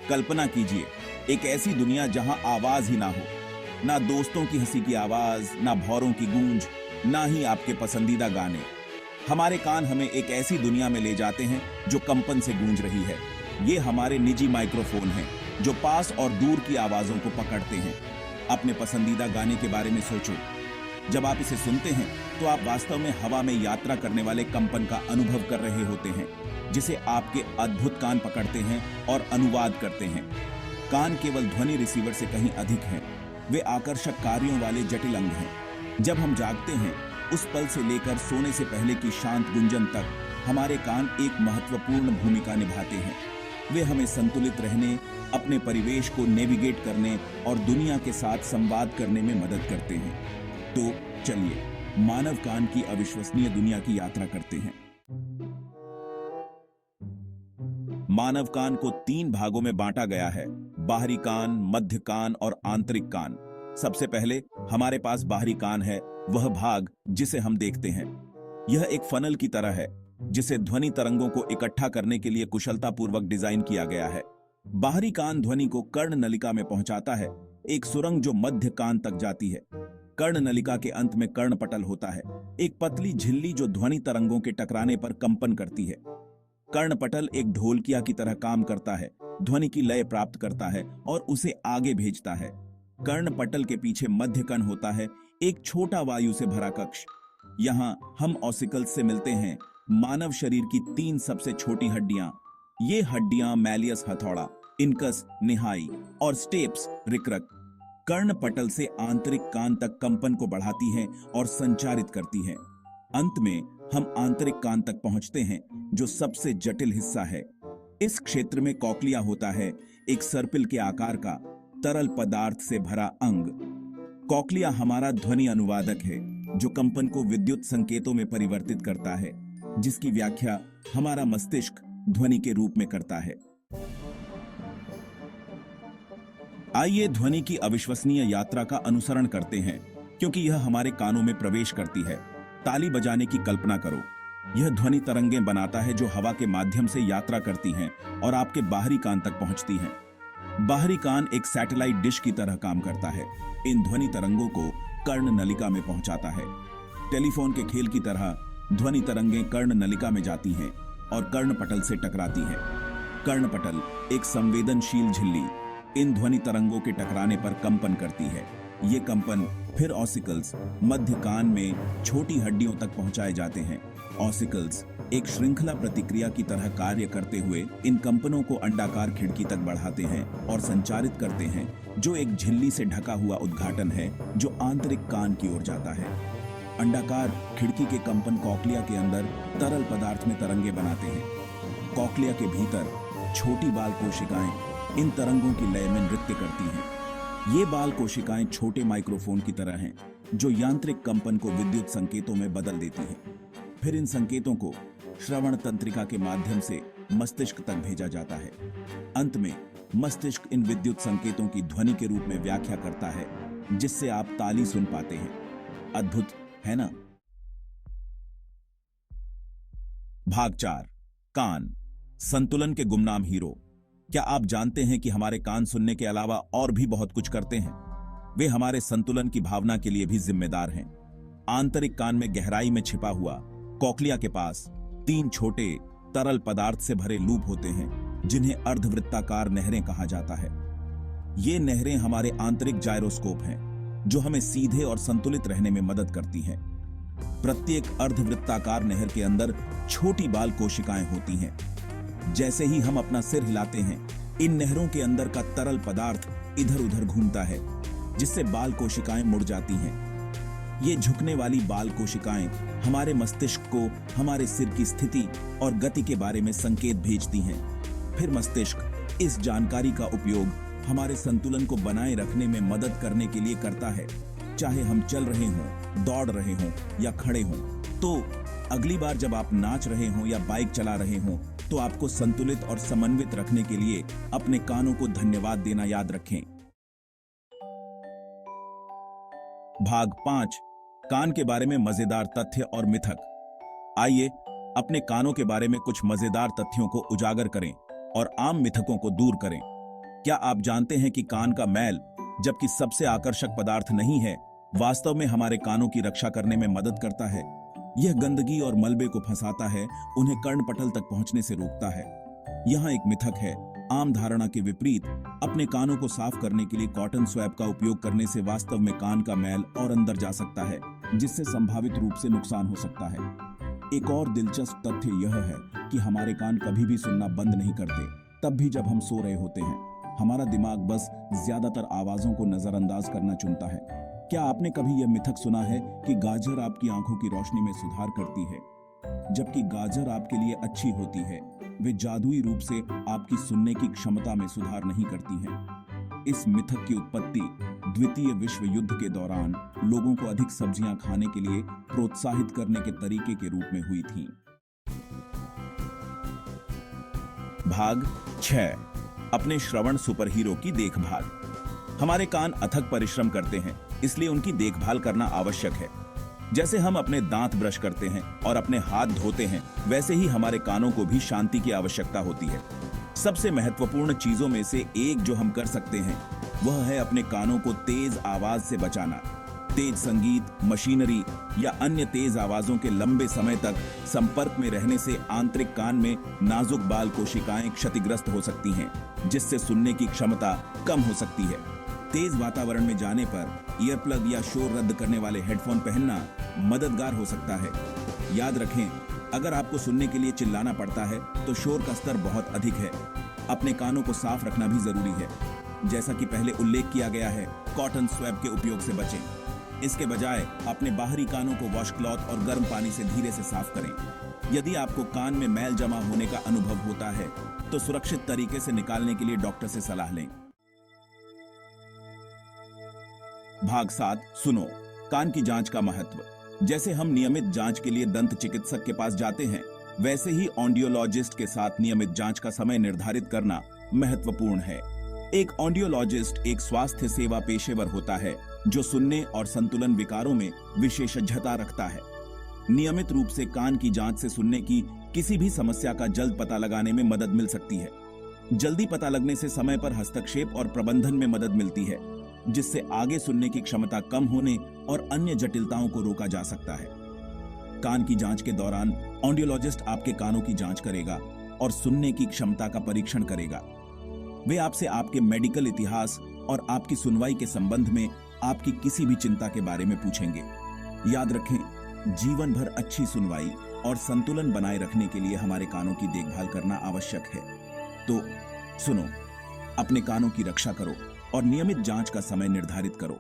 कल्पना कीजिए, एक ऐसी दुनिया जहां आवाज ही ना हो, ना दोस्तों की हंसी की आवाज, ना भौरों की गूंज, ना ही आपके पसंदीदा गाने। हमारे कान हमें एक ऐसी दुनिया में ले जाते हैं जो कंपन से गूंज रही है। ये हमारे निजी माइक्रोफोन हैं जो पास और दूर की आवाजों को पकड़ते हैं। अपने पसंदीदा गाने के बारे में सोचो। जब आप इसे सुनते हैं तो आप वास्तव में हवा में यात्रा करने वाले कंपन का अनुभव कर रहे होते हैं, जिसे आपके अद्भुत कान पकड़ते हैं और अनुवाद करते हैं। कान केवल ध्वनि रिसीवर से कहीं अधिक हैं। वे आकर्षक कार्यों वाले जटिल अंग हैं। जब हम जागते हैं, उस पल से लेकर सोने से पहले की शांत गुंजन तक हमारे कान एक महत्वपूर्ण भूमिका निभाते हैं। वे हमें संतुलित रहने, अपने परिवेश को नेविगेट करने और दुनिया के साथ संवाद करने में मदद करते हैं। तो चलिए मानव कान की अविश्वसनीय दुनिया की यात्रा करते हैं। मानव कान को 3 भागों में बांटा गया है: बाहरी कान, मध्य कान और आंतरिक कान। सबसे पहले हमारे पास बाहरी कान है, वह भाग जिसे हम देखते हैं। यह एक फनल की तरह है जिसे ध्वनि तरंगों को इकट्ठा करने के लिए कुशलतापूर्वक डिजाइन किया गया है। बाहरी कान ध्वनि को कर्ण नलिका में पहुंचाता है, एक सुरंग जो मध्य कान तक जाती है। कर्ण नलिका के अंत में कर्णपटल होता है, एक पतली झिल्ली जो ध्वनि तरंगों के टकराने पर कंपन करती है। कर्णपटल एक ढोलकिया की तरह काम करता है, ध्वनि की लय प्राप्त करता है और उसे आगे भेजता है। कर्णपटल के पीछे मध्य कण होता है, एक छोटा वायु से भरा कक्ष। यहाँ हम ऑसिकल्स से मिलते हैं, मानव शरीर की 3 सबसे छोटी हड्डियां। ये हड्डियां मैलियस हथौड़ा, इनकस निहाई और स्टेप्स रिक्रक कर्णपटल से आंतरिक कान तक कंपन को बढ़ाती हैं और संचारित करती हैं। अंत में हम आंतरिक कान तक पहुंचते हैं, जो सबसे जटिल हिस्सा है। इस क्षेत्र में कॉक्लिया होता है, एक सर्पिल के आकार का तरल पदार्थ से भरा अंग। कॉक्लिया हमारा ध्वनि अनुवादक है, जो कंपन को विद्युत संकेतों में परिवर्तित करता है, जिसकी व्याख्या हमारा मस्तिष्क ध्वनि के रूप में करता है। आइए ध्वनि की अविश्वसनीय यात्रा का अनुसरण करते हैं, क्योंकि यह हमारे कानों में प्रवेश करती है। ताली बजाने की कल्पना करो। यह ध्वनि तरंगें बनाता है जो हवा के माध्यम से यात्रा करती हैं और आपके बाहरी कान तक पहुंचती हैं। बाहरी कान एक सैटेलाइट डिश की तरह काम करता है, इन ध्वनि तरंगों को कर्ण नलिका में पहुंचाता है। टेलीफोन के खेल की तरह ध्वनि तरंगें कर्ण नलिका में जाती हैं और कर्णपटल से टकराती हैं। कर्णपटल एक संवेदनशील झिल्ली इन ध्वनि तरंगों के टकराने पर कंपन करती है। ये कंपन फिर ऑसिकल्स मध्य कान में छोटी हड्डियों तक पहुंचाए जाते हैं। ऑसिकल्स एक श्रृंखला प्रतिक्रिया की तरह कार्य करते हुए इन कंपनों को अंडाकार खिड़की तक बढ़ाते हैं और संचारित करते हैं, जो एक झिल्ली से ढका हुआ उद्घाटन है जो आंतरिक कान की ओर जाता है। अंडाकार खिड़की के कंपन कॉक्लिया के अंदर तरल पदार्थ में तरंगे बनाते हैं। कॉक्लिया के भीतर छोटी बाल कोशिकाएं इन तरंगों की लय में नृत्य करती हैं। ये बाल कोशिकाएं छोटे माइक्रोफोन की तरह हैं, जो यांत्रिक कंपन को विद्युत संकेतों में बदल देती हैं। फिर इन संकेतों को श्रवण तंत्रिका के माध्यम से मस्तिष्क तक भेजा जाता है। अंत में मस्तिष्क इन विद्युत संकेतों की ध्वनि के रूप में व्याख्या करता है, जिससे आप ताली सुन पाते हैं। अद्भुत है ना? भाग 4, कान, संतुलन के गुमनाम हीरो। क्या आप जानते हैं कि हमारे कान सुनने के अलावा और भी बहुत कुछ करते हैं? वे हमारे संतुलन की भावना के लिए भी जिम्मेदार हैं। आंतरिक कान में गहराई में छिपा हुआ कॉक्लिया के पास 3 छोटे तरल पदार्थ से भरे लूप होते हैं, जिन्हें अर्धवृत्ताकार नहरें कहा जाता है। ये नहरें हमारे आंतरिक जायरोस्कोप हैं, जो हमें सीधे और संतुलित रहने में मदद करती हैं। प्रत्येक अर्धवृत्ताकार नहर के अंदर छोटी बाल कोशिकाएं होती हैं। जैसे ही हम अपना सिर हिलाते हैं, इन नहरों के अंदर का तरल पदार्थ इधर उधर घूमता है, जिससे बाल कोशिकाएं मुड़ जाती हैं। ये झुकने वाली बाल कोशिकाएं हमारे मस्तिष्क को हमारे सिर की स्थिति और गति के बारे में संकेत भेजती हैं। फिर मस्तिष्क इस जानकारी का उपयोग हमारे संतुलन को बनाए रखने में मदद करने के लिए करता है, चाहे हम चल रहे हों, दौड़ रहे हों या खड़े हों। तो अगली बार जब आप नाच रहे हों या बाइक चला रहे हों, तो आपको संतुलित और समन्वित रखने के लिए अपने कानों को धन्यवाद देना याद रखें। भाग 5, कान के बारे में मजेदार तथ्य और मिथक। आइए अपने कानों के बारे में कुछ मजेदार तथ्यों को उजागर करें और आम मिथकों को दूर करें। क्या आप जानते हैं कि कान का मैल, जबकि सबसे आकर्षक पदार्थ नहीं है, वास्तव में हमारे कानों की रक्षा करने में मदद करता है। यह गंदगी और मलबे को फंसाता है, उन्हें कर्णपटल तक पहुंचने से रोकता है। यहाँ एक मिथक है। आम धारणा के विपरीत अपने कानों को साफ करने के लिए कॉटन स्वैब का उपयोग करने से वास्तव में कान का मैल और अंदर जा सकता है, जिससे संभावित रूप से नुकसान हो सकता है। एक और दिलचस्प तथ्य यह है कि हमारे कान कभी भी सुनना बंद नहीं करते, तब भी जब हम सो रहे होते हैं। हमारा दिमाग बस ज्यादातर आवाजों को नजरअंदाज करना चुनता है। क्या आपने कभी यह मिथक सुना है कि गाजर आपकी आंखों की रोशनी में सुधार करती है? जबकि गाजर आपके लिए अच्छी होती है, वे जादुई रूप से आपकी सुनने की क्षमता में सुधार नहीं करती हैं। इस मिथक की उत्पत्ति द्वितीय विश्व युद्ध के दौरान लोगों को अधिक सब्जियां खाने के लिए प्रोत्साहित करने के तरीके के रूप में हुई थी। भाग 6। अपने श्रवण सुपर हीरो की देखभाल। हमारे कान अथक परिश्रम करते हैं, इसलिए उनकी देखभाल करना आवश्यक है। जैसे हम अपने दांत ब्रश करते हैं और अपने हाथ धोते हैं, वैसे ही हमारे कानों को भी शांति की आवश्यकता होती है। सबसे महत्वपूर्ण चीजों में से एक जो हम कर सकते हैं वह है अपने कानों को तेज आवाज से बचाना। तेज संगीत, मशीनरी या अन्य तेज आवाजों के लंबे समय तक संपर्क में रहने से आंतरिक कान में नाजुक बाल कोशिकाएं क्षतिग्रस्त हो सकती हैं, जिससे सुनने की क्षमता कम हो सकती है। तेज वातावरण में जाने पर ईयर प्लग या शोर रद्द करने वाले हेडफोन पहनना मददगार हो सकता है। याद रखें, अगर आपको सुनने के लिए चिल्लाना पड़ता है तो शोर का स्तर बहुत अधिक है। अपने कानों को साफ रखना भी जरूरी है। जैसा कि पहले उल्लेख किया गया है, कॉटन स्वैब के उपयोग से बचें। इसके बजाय अपने बाहरी कानों को वॉश क्लॉथ और गर्म पानी से धीरे से साफ करें। यदि आपको कान में मैल जमा होने का अनुभव होता है तो सुरक्षित तरीके से निकालने के लिए डॉक्टर से सलाह लें। भाग 7। सुनो, कान की जांच का महत्व। जैसे हम नियमित जांच के लिए दंत चिकित्सक के पास जाते हैं, वैसे ही ऑडियोलॉजिस्ट के साथ नियमित जांच का समय निर्धारित करना महत्वपूर्ण है। एक ऑडियोलॉजिस्ट एक स्वास्थ्य सेवा पेशेवर होता है जो सुनने और संतुलन विकारों में विशेषज्ञता रखता है। नियमित रूप से कान की जांच से सुनने की किसी भी समस्या का जल्द पता लगाने में मदद मिल सकती है। जल्दी पता लगने से समय पर हस्तक्षेप और प्रबंधन में मदद मिलती है, जिससे आगे सुनने की क्षमता कम होने और अन्य जटिलताओं को रोका जा सकता है। कान की जांच के दौरान ऑडियोलॉजिस्ट आपके कानों की जांच करेगा और सुनने की क्षमता का परीक्षण करेगा। वे आपसे आपके मेडिकल इतिहास और आपकी सुनवाई के संबंध में आपकी किसी भी चिंता के बारे में पूछेंगे। याद रखें, जीवन भर अच्छी सुनवाई और संतुलन बनाए रखने के लिए हमारे कानों की देखभाल करना आवश्यक है। तो सुनो, अपने कानों की रक्षा करो और नियमित जांच का समय निर्धारित करो।